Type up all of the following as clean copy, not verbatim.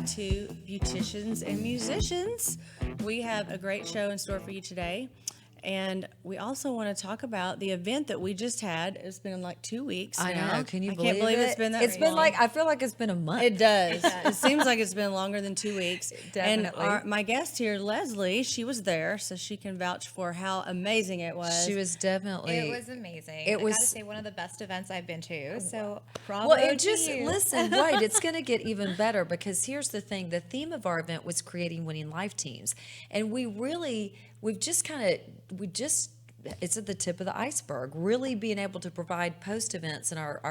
to Beauticians and Musicians. We have a great show in store for you today. And we also want to talk about the event that we just had. It's been like 2 weeks now. I know. Can you believe it? I can't believe it's been that It's been long. I feel like it's been a month. It does. It seems like it's been longer than 2 weeks. Definitely. And my guest here, Leslie, she was there, so she can vouch for how amazing it was. She was definitely. It was amazing. It was- I gotta say, one of the best events I've been to. So, bravo Well, it to just, you. listen, right, it's going to get even better because here's the thing. The theme of our event was creating winning life teams. And it's at the tip of the iceberg, really being able to provide post events. And our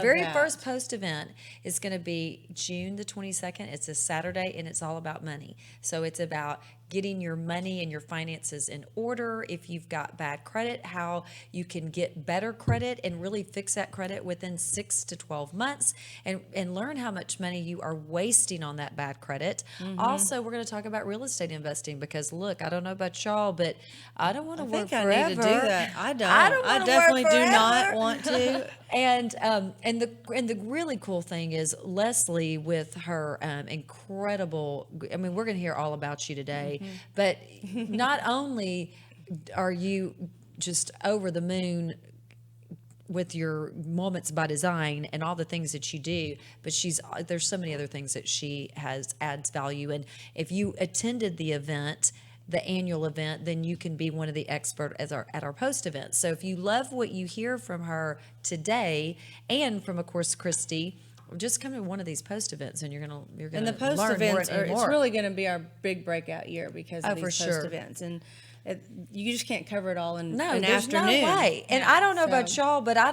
very first post event is going to be June the 22nd. It's a Saturday and it's all about money. So it's about getting your money and your finances in order. If you've got bad credit, how you can get better credit and really fix that credit within 6 to 12 months and learn how much money you are wasting on that bad credit. Mm-hmm. Also, we're going to talk about real estate investing because look, I don't know about y'all, but I don't want to work forever. I need to do that. I don't. I definitely do not want to. And the really cool thing is Leslie with her incredible. I mean, we're going to hear all about you today. Mm-hmm. But not only are you just over the moon with your Moments by Design and all the things that you do, but there's so many other things that she adds value. And if you attended the event, the annual event, then you can be one of the experts at our post event. So if you love what you hear from her today and from, of course, Kristi, just come to one of these post events and you're gonna and the post learn events more and more. It's really going to be our big breakout year because of these for post sure. events, and you just can't cover it all in No, an there's afternoon. no way. And I don't know about y'all, but I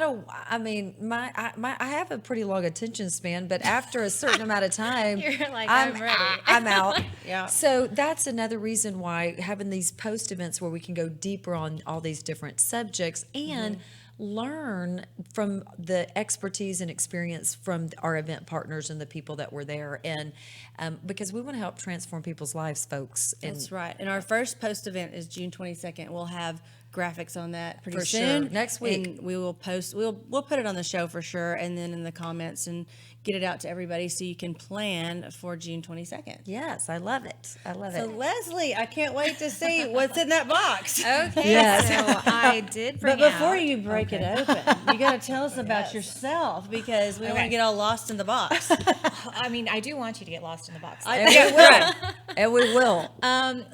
have a pretty long attention span, but after a certain amount of time, You're like, I'm ready. I'm out. Yeah. So that's another reason why having these post events where we can go deeper on all these different subjects and learn from the expertise and experience from our event partners and the people that were there, and because we want to help transform people's lives, folks. That's right. And our first post event is June 22nd. We'll have graphics on that pretty For soon. sure. Next week. And we will post, we'll put it on the show for sure, and then in the comments, and get it out to everybody so you can plan for June 22nd. Yes, I love it. So Leslie, I can't wait to see what's in that box. Okay, Yes. so I did bring But before out- you break it open, you got to tell us about yourself because we don't want to get all lost in the box. I mean, I do want you to get lost in the box. And we will. And we will.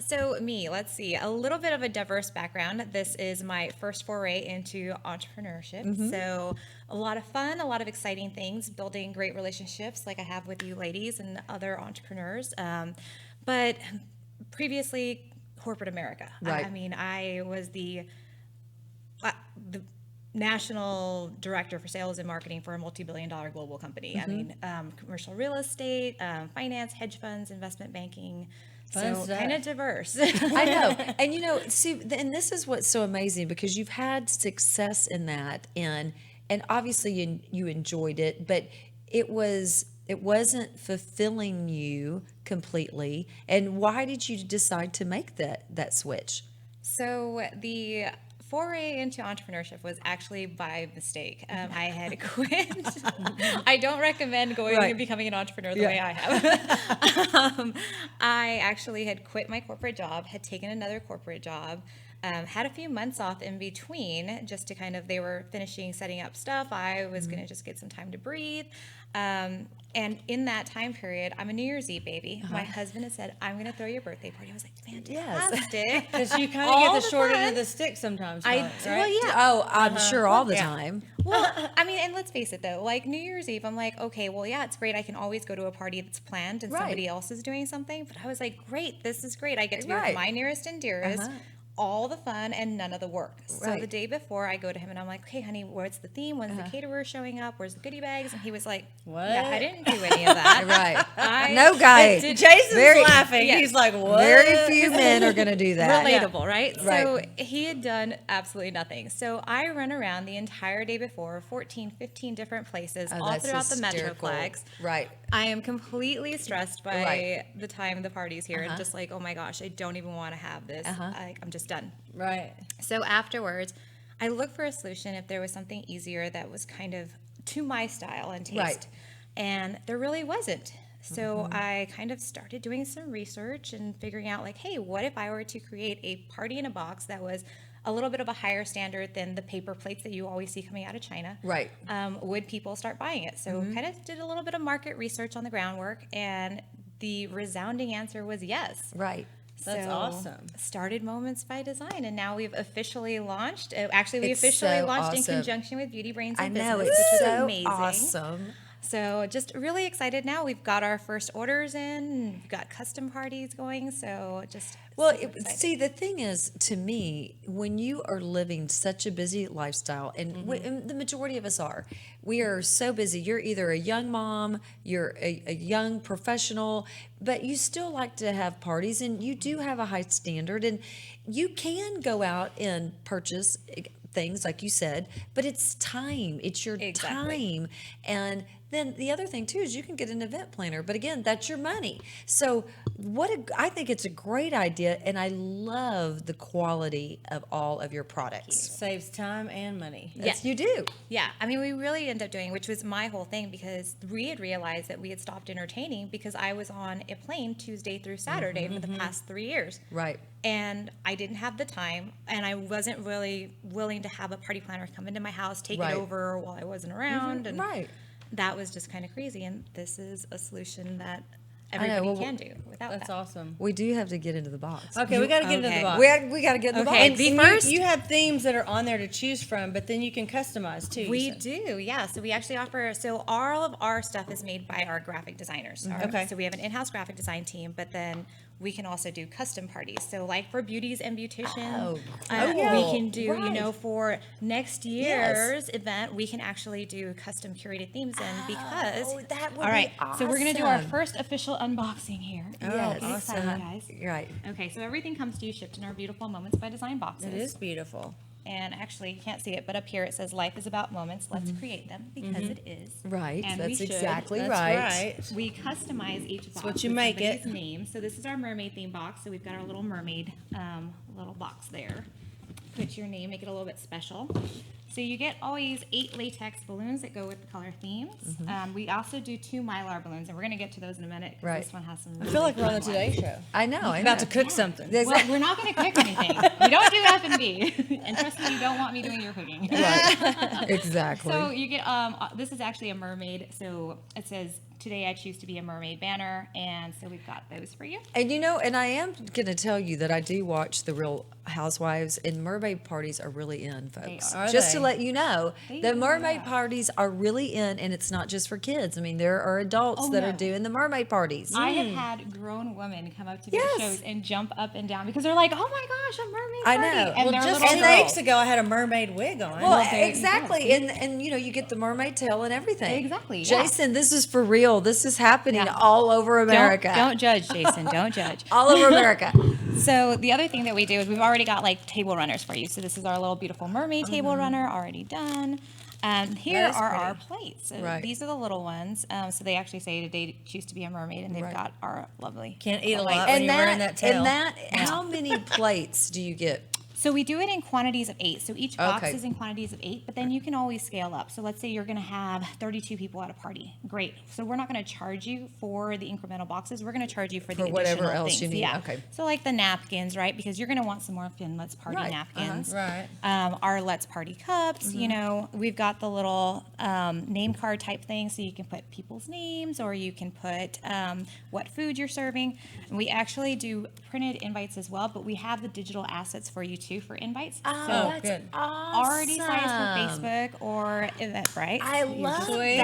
So let's see, a little bit of a diverse background. This is my first foray into entrepreneurship. Mm-hmm. So a lot of fun, a lot of exciting things, building great relationships like I have with you ladies and other entrepreneurs. But previously, corporate America. Right. I mean, I was the national director for sales and marketing for a multi-billion-dollar global company. Mm-hmm. I mean, commercial real estate, finance, hedge funds, investment banking. Fun So stuff. kind of diverse. I know. And see, and this is what's so amazing because you've had success in that, and obviously you enjoyed it, but it wasn't fulfilling you completely. And why did you decide to make that switch? So the foray into entrepreneurship was actually by mistake. I had quit. I don't recommend going and becoming an entrepreneur the way I have. I actually had quit my corporate job, had taken another corporate job, had a few months off in between just to they were finishing setting up stuff. I was going to just get some time to breathe. And in that time period, I'm a New Year's Eve baby. My husband had said, I'm going to throw your birthday party. I was like, fantastic. Because you kind of get the short end of the stick sometimes. Right? Well, yeah. Oh, I'm sure all the time. Well, I mean, and let's face it though, like New Year's Eve, I'm like, okay, well, yeah, it's great. I can always go to a party that's planned and somebody else is doing something. But I was like, great, this is great. I get to be with my nearest and dearest. All the fun and none of the work. So the day before, I go to him and I'm like, "Hey, honey, what's the theme? When's the caterer showing up? Where's the goodie bags?" And he was like, "What? Yeah, I didn't do any of that." No guy. Jason's laughing. Yeah. He's like, "What?" Very few men are going to do that. Relatable, right? So he had done absolutely nothing. So I run around the entire day before, 14, 15 different places, all throughout the Metroplex. Right. I am completely stressed by the time the party's here and just like, oh my gosh, I don't even want to have this. I'm just done. Right. So afterwards, I looked for a solution if there was something easier that was kind of to my style and taste. And there really wasn't. So I kind of started doing some research and figuring out like, hey, what if I were to create a party in a box that was a little bit of a higher standard than the paper plates that you always see coming out of China? Right. Would people start buying it? So kind of did a little bit of market research on the groundwork, and the resounding answer was yes. Right. That's So, awesome. Started Moments by Design, and now we've officially launched. Actually, we It's officially so launched awesome. in conjunction with Beauty Brains I and know, Business, it's which was so amazing. awesome. So just really excited now. We've got our first orders in. We've got custom parties going. So just Well, super excited. see, the thing is, to me, when you are living such a busy lifestyle, and the majority of us are, we are so busy. You're either a young mom, you're a young professional, but you still like to have parties, and you do have a high standard, and you can go out and purchase things like you said, but it's time. It's your Exactly. time. And then the other thing too is you can get an event planner, but again, that's your money. So I think it's a great idea, and I love the quality of all of your products. Saves time and money. Yes, you do. Yeah, I mean, we really ended up doing, which was my whole thing, because we had realized that we had stopped entertaining because I was on a plane Tuesday through Saturday for the past 3 years. Right. And I didn't have the time, and I wasn't really willing to have a party planner come into my house, take Right. it over while I wasn't around. And Right. that was just kind of crazy. And this is a solution that know, everybody well, can do without That's that. awesome. We do have to get into the box. Okay, we got to get into okay. the box. We got to get in the Okay, box. the And first- you have themes that are on there to choose from, but then you can customize too. you We said. do, yeah. So we actually offer, so all of our stuff is made by our graphic designers. Okay. So we have an in-house graphic design team, but then we can also do custom parties. So like for Beauties and Beauticians, Oh, we can do, right. For next year's event, we can actually do custom curated themes. And because, Oh, that would all right, be so we're going to do our awesome. first official unboxing here. Yes. Get excited, guys. Right. Okay, so everything comes to you shipped in our beautiful Moments by Design boxes. It is beautiful. And actually, you can't see it, but up here it says "Life is about moments. Let's create them," because it is. Right. And we That's should. exactly That's right. right. We customize each box. what you with make somebody's it. name. So this is our mermaid theme box. So we've got our little mermaid little box there. Put your name, make it a little bit special. So you get always 8 latex balloons that go with the color themes. We also do 2 Mylar balloons, and we're going to get to those in a minute. 'Cause Right. This one has some. I feel like we're on the Today Show. I know. About to cook something. There's- Well, we're not going to cook anything. We don't do F&B. And trust me, you don't want me doing your cooking. Right. Exactly. So you get this is actually a mermaid. So it says today I choose to be a mermaid banner, and so we've got those for you. And and I am going to tell you that I do watch The Real Housewives, and mermaid parties are really in, folks. are. Are Just to they? let you know, They the are. mermaid parties are really in, and it's not just for kids. I mean, there are adults Oh, that no. are doing the mermaid parties. I have had grown women come up to their Yes. shows and jump up and down because they're like, "Oh my gosh, a mermaid I party!" know. And Well, they're Just little a and few they- weeks ago, I had a mermaid wig on. Well, there you go. exactly, and you get the mermaid tail and everything. Exactly, yeah. Jason, this is for real. This is happening Yeah. all over America. Don't judge, Jason. Don't judge. All over America. So the other thing that we do is we've already got like table runners for you. So this is our little beautiful mermaid table runner already done. Here That is are pretty. our plates. So Right. These are the little ones. So they actually say today choose to be a mermaid, and they've Right. got our lovely. Can't eat a white- lot when you're wearing that tail. and that, how many plates do you get? So we do it in quantities of 8. So each box Okay. is in quantities of 8, but then you can always scale up. So let's say you're going to have 32 people at a party. Great. So we're not going to charge you for the incremental boxes. We're going to charge you for the whatever additional else things. you need. Yeah. Okay. So like the napkins, right? Because you're going to want some more Let's Party Right. napkins. Right. Our Let's Party cups. We've got the little name card type thing, so you can put people's names, or you can put what food you're serving. And we actually do printed invites as well, but we have the digital assets for you too for invites. Oh, that's good. Already sized for Facebook or Eventbrite. I So you're love just that. ready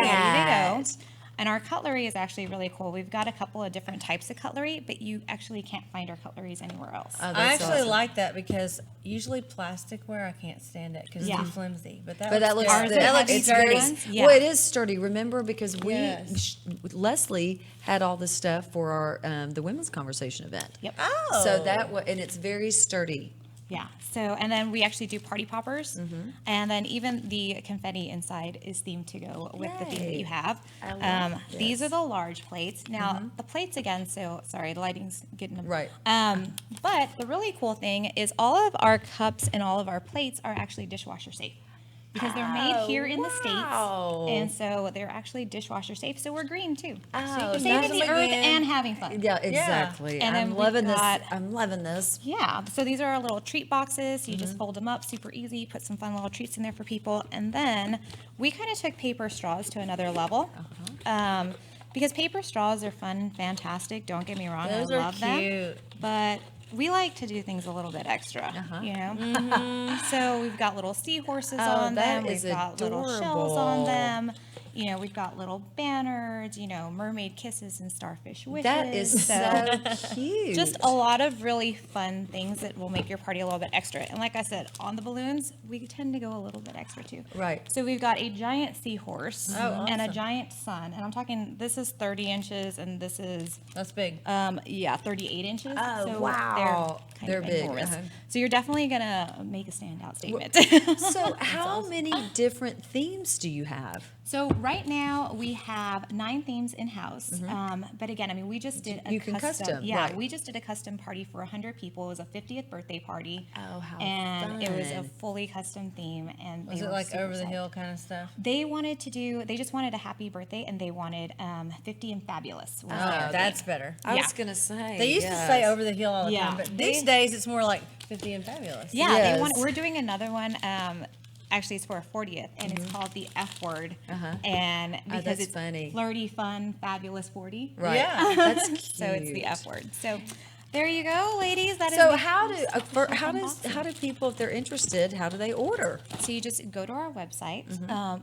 to go. And our cutlery is actually really cool. We've got a couple of different types of cutlery, but you actually can't find our cutleries anywhere else. Oh, I that's actually awesome. like that because usually plasticware, I can't stand it because Yeah. it's too flimsy. But that But that looks, good. Ours that that looks have sturdy. these ones? Yeah. Well, it is sturdy. Remember, because Yes. Leslie had all this stuff for our the women's conversation event. Yep. Oh. So and it's very sturdy. Yeah. So, and then we actually do party poppers. Mm-hmm. And then even the confetti inside is themed to go with the theme that Yay. you have. I love These this. are the large plates. Now, the plates again, so sorry, the lighting's getting them. Right. But the really cool thing is all of our cups and all of our plates are actually dishwasher safe. because they're made here in the wow. States. And so they're actually dishwasher safe. So we're green too. Oh, So saving the nice. earth and having fun. Yeah, exactly. And then I'm we've loving got- this. I'm loving this. Yeah, so these are our little treat boxes. You just fold them up, super easy. Put some fun little treats in there for people. And then we kind of took paper straws to another level. Because paper straws are fun and fantastic. Don't get me wrong, Those I are love them. cute. But we like to do things a little bit extra, you know? So we've got little seahorses on that them. is We've got little shells on adorable. them. You know, we've got little banners, you know, mermaid kisses and starfish wishes. That is so cute. Just a lot of really fun things that will make your party a little bit extra. And like I said, on the balloons, we tend to go a little bit extra too. Right. So we've got a giant seahorse and a awesome. giant sun. And I'm talking, this is 30 inches and this is, That's big. 38 inches. Oh, So wow. They're They're big, enormous. uh-huh. So you're definitely going to make a standout statement. So how many different themes do you have? So right now we have 9 themes in house. But again, I mean, we just did a You can custom, Yeah, right. we just did a custom party for 100 people. It was a 50th birthday party. Oh, how And it was a fun. fully custom theme. And Was they it were like super over the psyched. hill kind of stuff? They wanted to do. They just wanted a happy birthday, and they wanted 50 and fabulous. Was Oh, their that's theme. better. I Yeah. was gonna say They used to say over the hill all the Yeah. time, but They- these days it's more like 50 and fabulous. Yeah, Yes. they want. We're doing another one. Actually, it's for a 40th, and it's called the F word. And because that's it's funny. flirty, fun, fabulous 40. Right. Yeah. That's cute. So it's the F word. So there you go, ladies. That is. So the how do super how fun does box. how do people, if they're interested, how do they order? So you just go to our website,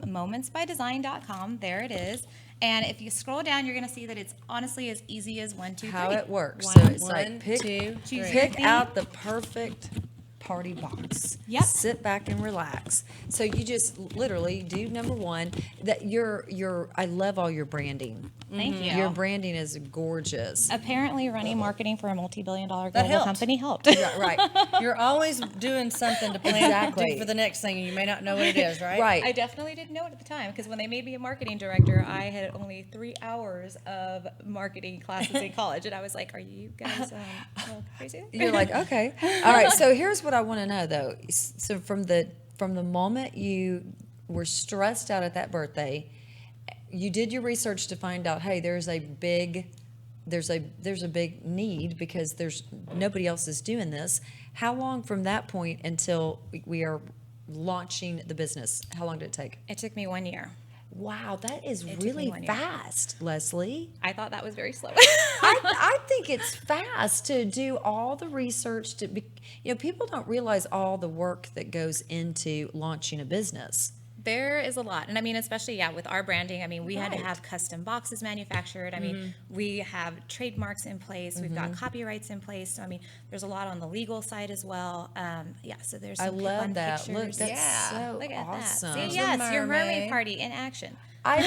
momentsbydesign.com. There it is. And if you scroll down, you're going to see that it's honestly as easy as 1, 2, 3. How it works? One, So it's one, like pick two, three. pick theme. out the perfect party box. Yep. Sit back and relax. So you just literally do number 1. That your I love all your branding. Thank you. Your branding is gorgeous. Apparently, running marketing for a multi-billion-dollar That global helped. company helped. Yeah, right. You're always doing something to plan Exactly. do for the next thing, and you may not know what it is, right? Right. I definitely didn't know it at the time because when they made me a marketing director, I had only 3 hours of marketing classes in college, and I was like, "Are you guys a little crazy?" You're like, okay. All right. So here's what I want to know though. So from the moment you were stressed out at that birthday, you did your research to find out, hey, there's a big need because there's nobody else is doing this. How long from that point until we are launching the business? How long did it take? It took me 1 year. Wow, that is took me really 1 year. fast, Leslie. I thought that was very slow. I think it's fast to do all the research to be, people don't realize all the work that goes into launching a business. There is a lot. And I mean, especially, with our branding, I mean, we had to Right. have custom boxes manufactured. I mean, we have trademarks in place. We've got copyrights in place. So, I mean, there's a lot on the legal side as well. So there's I some love fun that. pictures. Look, that's Yeah. so Look at awesome. that. See, There's a yes, your mermaid mermaid. party in action. I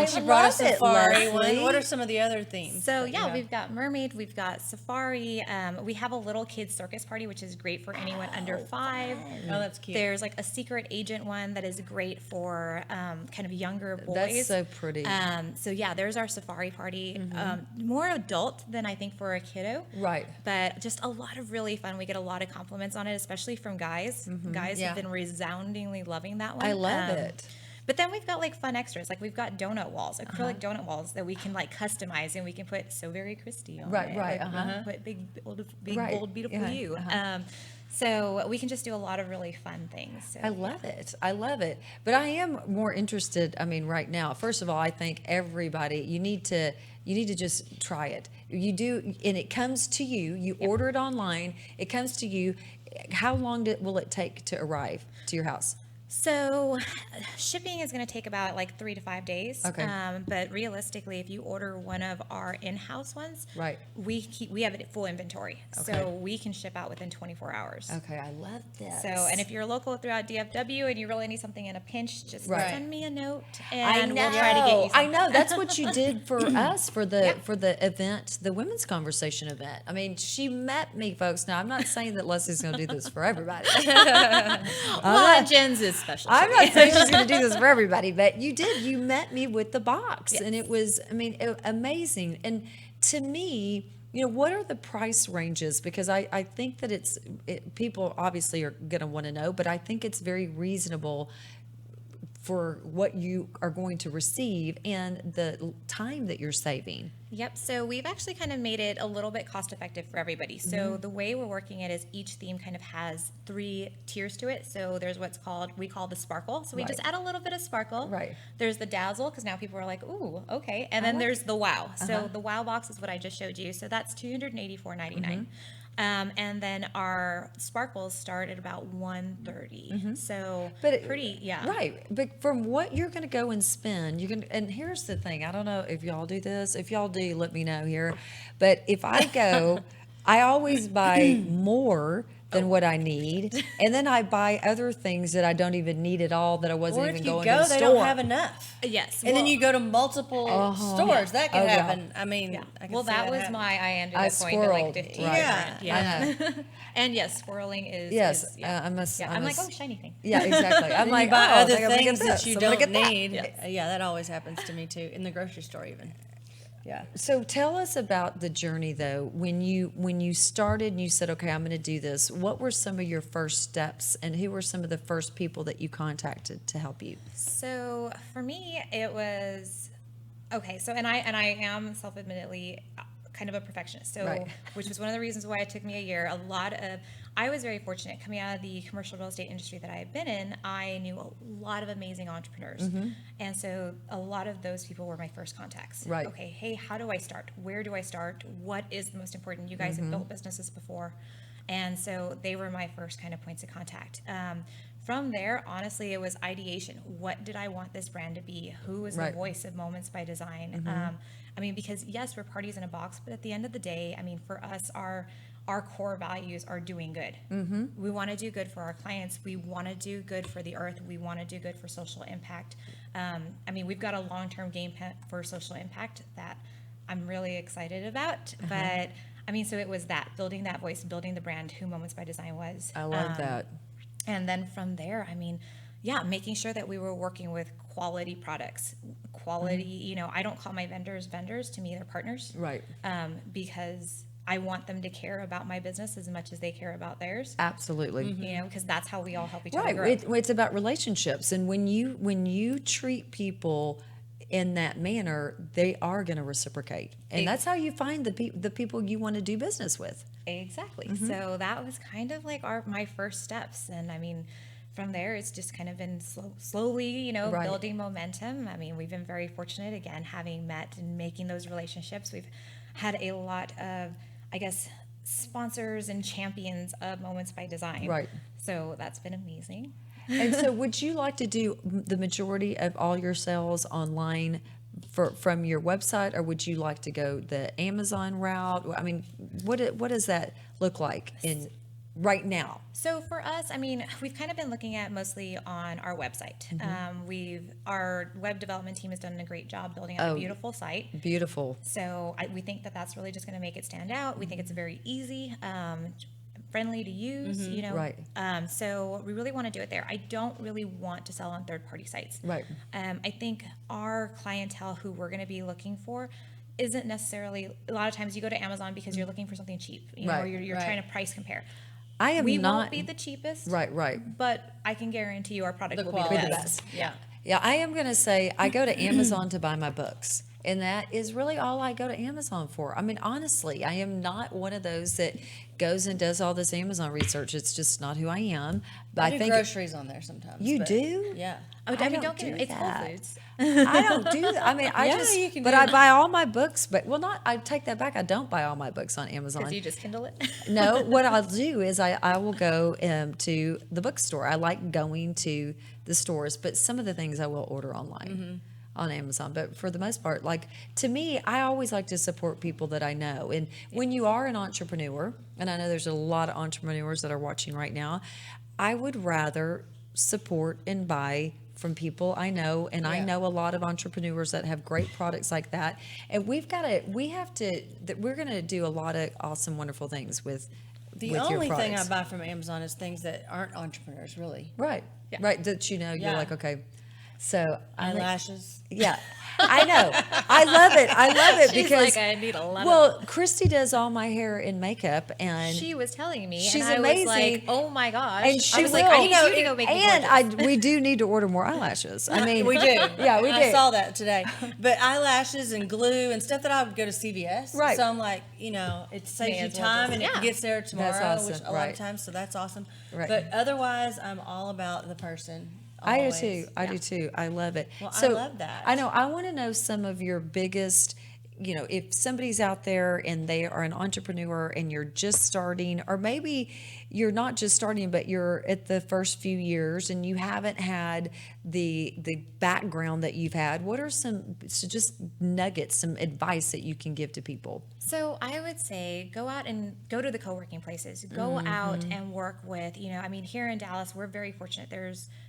She brought us love a it, safari one. Leslie. What are some of the other themes? So that you yeah, have? we've got mermaid, we've got safari. We have a little kids circus party, which is great for anyone under 5. Oh, that's cute. There's like a secret agent one that is great for kind of younger boys. That's so pretty. So yeah, there's our safari party. More adult than I think for a kiddo. Right. But just a lot of really fun. We get a lot of compliments on it, especially from guys. Guys Yeah. have been resoundingly loving that one. I love it. But then we've got like fun extras. Like we've got donut walls, acrylic donut walls that we can like customize, and we can put "So Very Kristi" on Right, it. right, Like, we can Put big, Right, bold, beautiful yeah, you. So we can just do a lot of really fun things. So. I love it. I love it. But I am more interested. I mean, right now, first of all, I think everybody, you need to just try it. You do, and it comes to you. You order it online. It comes to you. How long will it take to arrive to your house? So shipping is going to take about like 3 to 5 days. Okay. But realistically, if you order one of our in-house ones, Right. we have it at full inventory. Okay. So we can ship out within 24 hours. Okay, I love this. So, and if you're local throughout DFW and you really need something in a pinch, just Right. send me a note I and know. we'll try to get you I something. know. That's what you did for us for the Yeah. for the event, the women's conversation event. I mean, she met me, folks. Now, I'm not saying that Leslie's going to do this for everybody. Well, Jen's is special. I'm not saying she's going to do this for everybody, but you did. You met me with the box, and it was, I mean, amazing. And to me, what are the price ranges? Because I think that people obviously are going to want to know, but I think it's very reasonable for what you are going to receive and the time that you're saving. Yep. So we've actually kind of made it a little bit cost effective for everybody. So the way we're working it is each theme kind of has 3 tiers to it. So there's we call the sparkle. So we just add a little bit of sparkle. Right. There's the dazzle, because now people are like, ooh, okay. And then there's the wow. So the wow box is what I just showed you. So that's $284.99. And then our sparkles start at about $130. So Right. But from what you're going to go and spend, and here's the thing. I don't know if y'all do this. If y'all do, let me know here. But if I go, I always buy more than what I need, and then I buy other things that I don't even need at all, that I wasn't even going to the store. They don't have enough. Yes. And then you go to multiple stores. That can happen. I mean, I can see that was happen. I ended up going to like 15. Right. Yeah. And yes, swirling is. Yes. Is, I'm like, oh, shiny thing. Yeah, exactly. I'm Then like, you buy oh, other I think I'm gonna things get that this. you I'm gonna don't get that. need. Yeah, that always happens to me too, in the grocery store even. Yeah. So tell us about the journey, though. When you started and you said, okay, I'm going to do this, what were some of your first steps, and who were some of the first people that you contacted to help you? So for me, it was okay. So and I am self-admittedly kind of a perfectionist. So which was one of the reasons why it took me a year. I was very fortunate coming out of the commercial real estate industry that I had been in. I knew a lot of amazing entrepreneurs. And so a lot of those people were my first contacts. Right. Okay, hey, how do I start? Where do I start? What is the most important? You guys have built businesses before. And so they were my first kind of points of contact. From there, honestly, it was ideation. What did I want this brand to be? Who was the voice of Moments by Design? I mean, because yes, we're parties in a box, but at the end of the day, I mean, for us, our core values are doing good. We want to do good for our clients. We want to do good for the earth. We want to do good for social impact. I mean, we've got a long-term game plan for social impact that I'm really excited about. But I mean, so it was that, building that voice, building the brand, who Moments by Design was. I love that. And then from there, I mean, yeah, making sure that we were working with quality products, quality, I don't call my vendors. To me, they're partners. Right. Because I want them to care about my business as much as they care about theirs. Absolutely. Because that's how we all help each other grow. It's about relationships, and when you treat people in that manner, they are going to reciprocate, and that's how you find the people you want to do business with. Exactly. So that was kind of like my first steps, and I mean, from there it's just kind of been slowly, building momentum. I mean, we've been very fortunate, again, having met and making those relationships. We've had a lot of, I guess, sponsors and champions of Moments by Design. Right. So that's been amazing. And so would you like to do the majority of all your sales online from your website, or would you like to go the Amazon route? I mean, what does that look like right now? So for us, I mean, we've kind of been looking at mostly on our website. Our web development team has done a great job building out a beautiful site. Beautiful. So we think that that's really just going to make it stand out. We think it's very easy, friendly to use, Right. So we really want to do it there. I don't really want to sell on third-party sites. Right. I think our clientele who we're going to be looking for isn't necessarily, a lot of times you go to Amazon because you're looking for something cheap, or you're trying to price compare. We won't be the cheapest. Right. But I can guarantee you our product will be the best. Yeah. Yeah, I am going to say I go to Amazon to buy my books. And that is really all I go to Amazon for. I mean, honestly, I am not one of those that goes and does all this Amazon research. It's just not who I am. But I do groceries on there sometimes. You do? Yeah. Oh, I mean, don't get it. It's Whole Foods. I don't do that. I mean, you can but do I that. buy all my books. I take that back. I don't buy all my books on Amazon. Because you just Kindle it. No, what I'll do is I will go to the bookstore. I like going to the stores, but some of the things I will order online on Amazon. But for the most part, like, to me, I always like to support people that I know. And when you are an entrepreneur, and I know there's a lot of entrepreneurs that are watching right now, I would rather support and buy from people I know, and I know a lot of entrepreneurs that have great products like that. And we're going to do a lot of awesome, wonderful things with The your only thing I products. buy from Amazon is things that aren't entrepreneurs, really. Right. Right. That you're Yeah. like, okay. So Eyelashes. Yeah. I know. I love it. I love it She's because like, I need a lot of. well, Kristi does all my hair and makeup, and She was telling me, she's and I amazing. was like, oh my gosh. and she I was will. like, I need you to go make me and gorgeous. we do need to order more eyelashes. I mean, We do. Yeah, we I do. saw that today. But eyelashes and glue and stuff that I would go to CVS. Right. So I'm like, it saves May you as well time just- and yeah. it gets there tomorrow, That's which awesome. a lot Right. of times, so that's awesome. Right. But otherwise, I'm all about the person. I do always. too. I Yeah. do too. I love it. Well, I love that. I know. I want to know some of your biggest, if somebody's out there and they are an entrepreneur and you're just starting, or maybe you're not just starting, but you're at the first few years and you haven't had the background that you've had. What are some just nuggets, some advice that you can give to people? So I would say go out and go to the co-working places. Go out and work with, here in Dallas, we're very fortunate.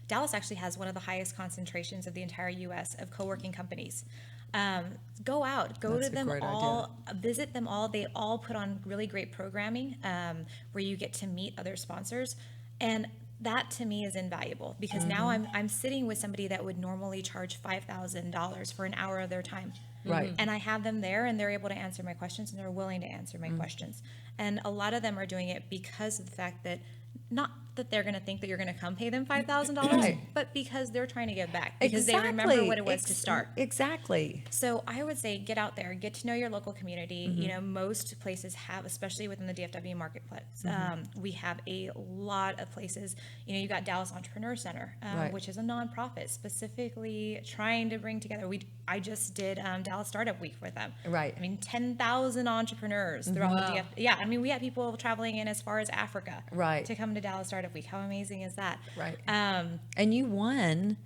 Dallas actually has one of the highest concentrations of the entire U.S. of co-working companies. Go out, go That's to a them great all, visit them all. They all put on really great programming where you get to meet other sponsors. And that to me is invaluable because now I'm sitting with somebody that would normally charge $5,000 for an hour of their time. Right. And I have them there and they're able to answer my questions and they're willing to answer my questions. And a lot of them are doing it because of the fact that not that they're going to think that you're going to come pay them $5,000, Right. but because they're trying to give back because they remember what it was to start. Exactly. So I would say get out there, get to know your local community. Most places have, especially within the DFW marketplace, we have a lot of places. You got Dallas Entrepreneur Center, Right. which is a nonprofit specifically trying to bring together. I just did Dallas Startup Week with them. Right. 10,000 entrepreneurs throughout the DFW. Yeah, we had people traveling in as far as Africa, Right. to come to Dallas Startup Week. How amazing is that? Right. Um, And you won.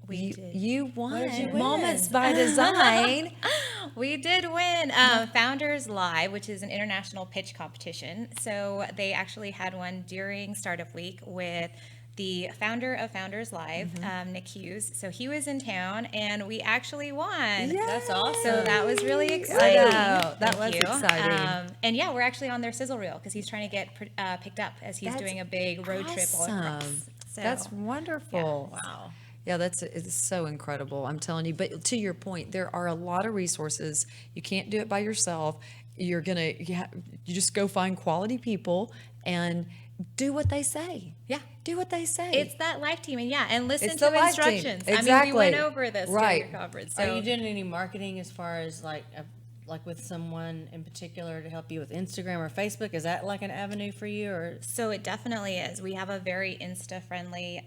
We did. You won. did you win? Moments by Design. We did win Founders Live, which is an international pitch competition. So they actually had one during Startup Week with the founder of Founders Live, Nick Hughes. So he was in town, and we actually won. That's awesome. So that was really exciting. know. That Thank was you. exciting. And yeah, we're actually on their sizzle reel because he's trying to get picked up as he's That's doing a big road trip all across. Awesome. So, That's wonderful. Wow. Yeah, it's so incredible. I'm telling you. But to your point, there are a lot of resources. You can't do it by yourself. You just go find quality people and do what they say. Yeah. Do what they say. It's that life team, and listen It's to the life team. instructions. Exactly. We went over this Right. during your conference. So Are you doing any marketing as far as like with someone in particular to help you with Instagram or Facebook? Is that like an avenue for you, or? So it definitely is. We have a very Insta-friendly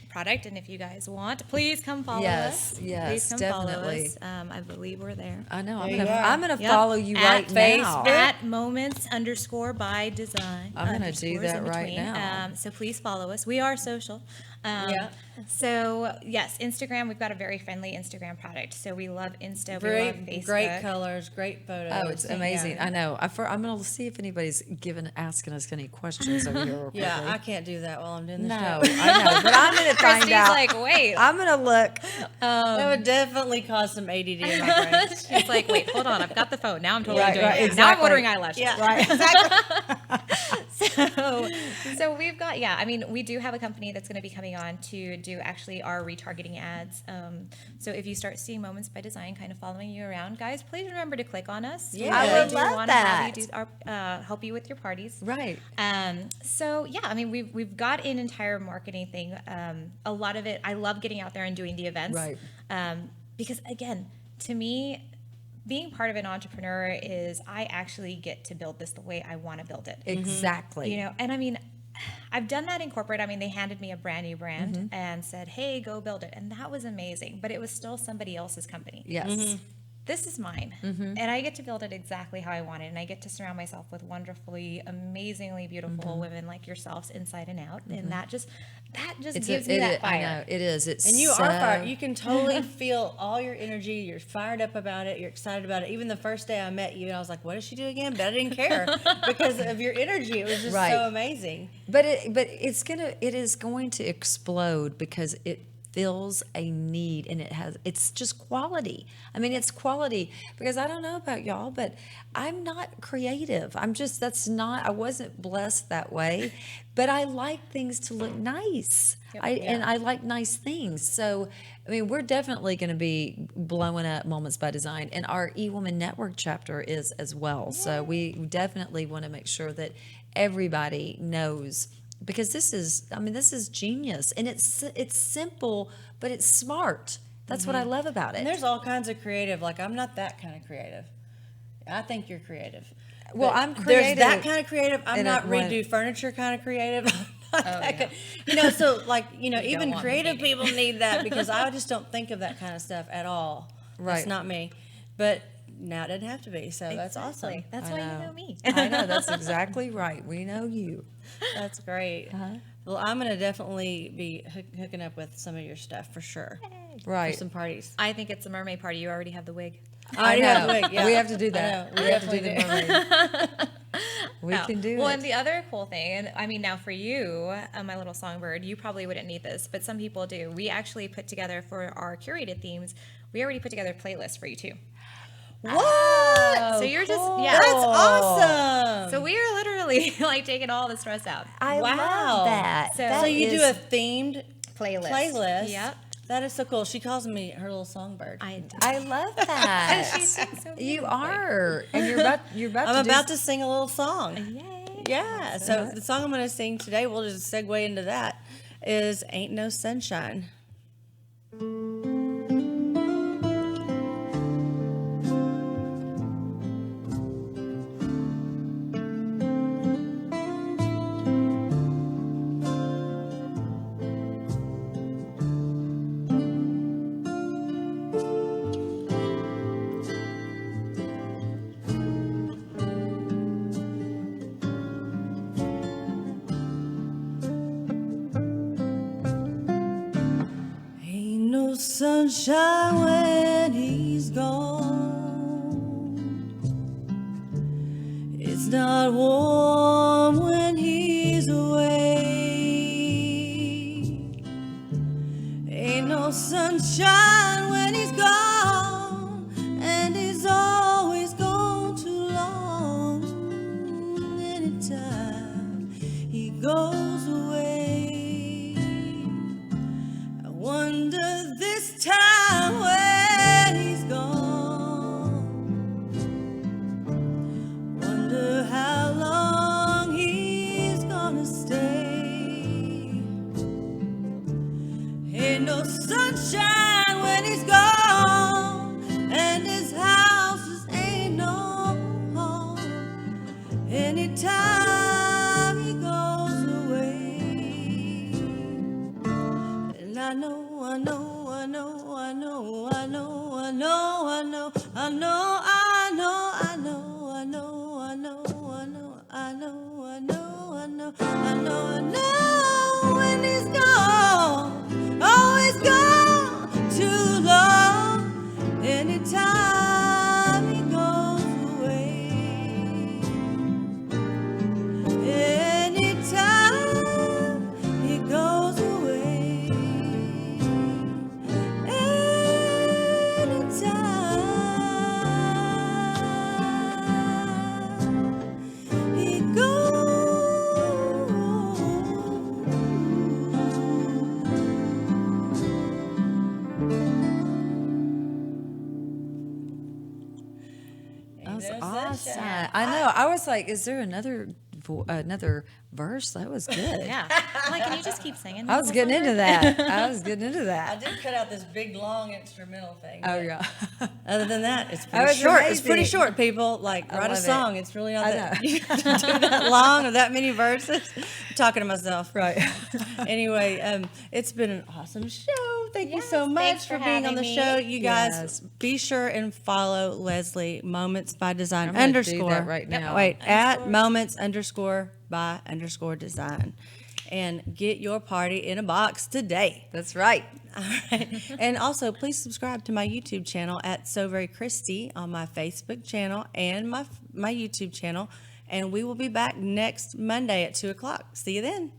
product, and if you guys want, please come follow us. Yes, Please come definitely. follow us. I believe we're there. I know. There you are. I'm gonna Yep. follow you At right now. At moments_by_design. I'm gonna do underscores that in right between. now. So please follow us. We are social. Yeah. So yes, Instagram. We've got a very friendly Instagram product. So we love Insta. We love Facebook. Great colors, great photos. Oh, it's amazing. I know. I'm going to see if anybody's asking us any questions over here. real Yeah, quickly. I can't do that while I'm doing this No, show. I know, but I'm going to find Kristi's out. like, wait. I'm going to look. That would definitely cause some ADD in my brain. She's like, wait, hold on. I've got the phone. Now I'm totally Right, doing right, it. Now I'm exactly. ordering eyelashes. Yeah. Right. So we've got, we do have a company that's going to be coming on to do actually our retargeting ads. So if you start seeing Moments by Design kind of following you around, guys, please remember to click on us. Yeah. We I really would do love want to have that. you do help you with your parties. Right. We've got an entire marketing thing. A lot of it, I love getting out there and doing the events. Right. Because again, to me, being part of an entrepreneur is I actually get to build this the way I want to build it. Exactly. And I've done that in corporate. They handed me a brand new brand and said, hey, go build it. And that was amazing, but it was still somebody else's company. Yes. This is mine. And I get to build it exactly how I want it. And I get to surround myself with wonderfully, amazingly beautiful women like yourselves inside and out. And that just gives me that fire. I know. It is. It's And you so, are fired. You can totally feel all your energy. You're fired up about it. You're excited about it. Even the first day I met you, and I was like, what does she do again? But I didn't care because of your energy. It was just Right. so amazing. But it is going to explode because fills a need, and it's just quality. I mean, it's quality, because I don't know about y'all, but I'm not creative. I wasn't blessed that way, but I like things to look nice. And I like nice things. So, I mean, we're definitely going to be blowing up Moments by Design, and our eWoman Network chapter is as well. So we definitely want to make sure that everybody knows, because this is genius, and it's simple, but it's smart. That's what I love about it. And there's all kinds of creative. Like, I'm not that kind of creative. I think you're creative. Well, But I'm creative. There's that kind of creative. I'm in not a- redo furniture kind of creative. So like, even want creative me. people need that, because I just don't think of that kind of stuff at all. Right. It's not me. But now it doesn't have to be. So that's Exactly. awesome. That's I why know. you know me. I know, that's exactly right. We know you. That's great. Well, I'm going to definitely be hooking up with some of your stuff for sure. Right. For some parties. I think it's a mermaid party. You already have the wig. I know. know. Wig, yeah. We have to do I that. know. We have to do definitely the mermaid. We No. can do well, it. and the other cool thing, and I mean, now for you, my little songbird, you probably wouldn't need this, but some people do. We actually put together, for our curated themes, we already put together playlists for you too. What? So you're just, cool. yeah. That's awesome. So we are literally like taking all the stress out. I Wow. love that. So- That So you is- do a themed Playlist. playlist. Yep. That is so cool. She calls me her little songbird. I love that. She sings so You beautifully. are, and you're about. I'm to about do, to sing a little song. Yay. Yeah. So the song I'm going to sing today, we'll just segue into that, is Ain't No Sunshine. Ain't no sunshine when he's gone. It's not warm when he's away. Ain't no sunshine when he's gone, and he's always gone too long. Anytime he goes away, I wonder this time when he's gone, wonder how long he's gonna stay. Ain't no sunshine when he's gone, and his house just ain't no home. Anytime he goes away, and I know, I know, I know, I know, I know, I know, I know, I know, I know, I know, I know, I know, I know, I know, I know, I know, I know, I know, when he's gone, oh, he's gone too long. Anytime he goes away, anytime he goes away, anytime he That's no awesome. sunshine. I know. I was like, is there another verse? That was good. Yeah. I'm like, can you just keep singing? I was getting into that. I was getting into I that. did cut out this big long instrumental thing. Oh but yeah. Other than that, it's That pretty was short. It's pretty amazing. short, people. Like, write a love it. song. It's really not I that know. you have to do that long or that many verses. I'm talking to myself. Right. Anyway, it's been an awesome show. Thank you so much thanks for for being on having the me. show. You guys, Yes. be sure and follow Leslie Moments by Design I'm gonna do underscore. that right now. Wait, at Moments underscore by underscore design. And get your party in a box today. That's right. All right. And also, please subscribe to my YouTube channel at So Very Kristi on my Facebook channel and my YouTube channel. And we will be back next Monday at 2 o'clock. See you then.